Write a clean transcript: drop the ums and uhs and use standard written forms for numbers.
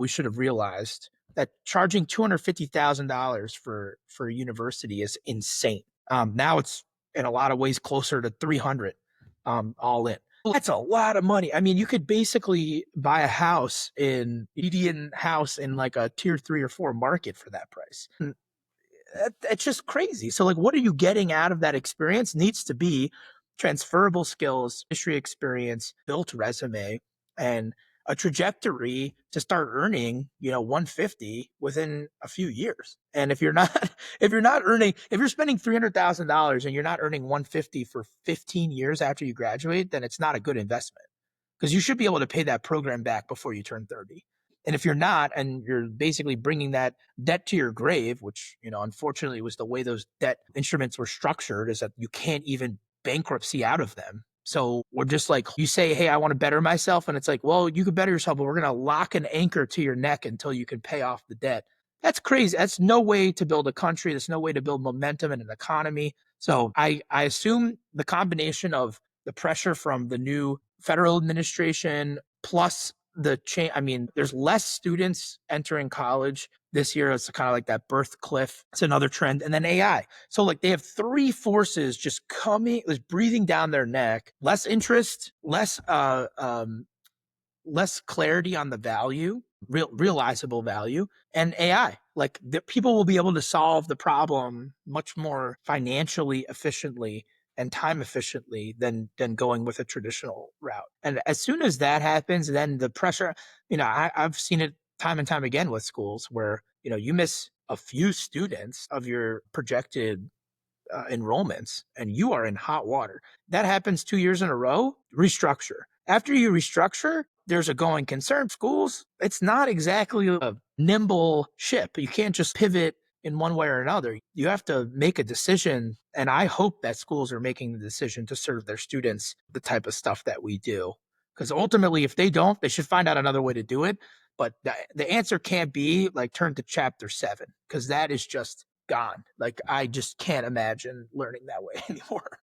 we should have realized that charging $250,000 for a university is insane. Now it's in a lot of ways closer to 300 all in. That's a lot of money. I mean, you could basically buy a house in median house in like a tier 3 or 4 market for that price. It's just crazy. So, like, what are you getting out of that experience? Needs to be transferable skills, history experience, built resume, and a trajectory to start earning, 150 within a few years. And if you're not, if you're spending $300,000 and you're not earning 150 for 15 years after you graduate, then it's not a good investment because you should be able to pay that program back before you turn 30. And if you're not, and you're basically bringing that debt to your grave, which, unfortunately was the way those debt instruments were structured, is that you can't even bankruptcy out of them. So we're just like, you say, hey, I want to better myself. And it's like, well, you could better yourself, but we're going to lock an anchor to your neck until you can pay off the debt. That's crazy. That's no way to build a country. That's no way to build momentum in an economy. So I assume the combination of the pressure from the new federal administration plus the change. I mean, there's less students entering college this year. It's kind of like that birth cliff. It's another trend. And then AI. So like they have three forces just coming, just breathing down their neck, less interest, less clarity on the value, realizable value, and AI. Like the people will be able to solve the problem much more financially efficiently and time efficiently than going with a traditional route. And as soon as that happens, then the pressure, I've seen it time and time again with schools where, you miss a few students of your projected enrollments and you are in hot water. That happens 2 years in a row, restructure. After you restructure, there's a going concern. Schools, it's not exactly a nimble ship. You can't just pivot in one way or another. You have to make a decision. And I hope that schools are making the decision to serve their students the type of stuff that we do. Because ultimately, if they don't, they should find out another way to do it. But the answer can't be like turn to chapter 7, because that is just gone. Like I just can't imagine learning that way anymore.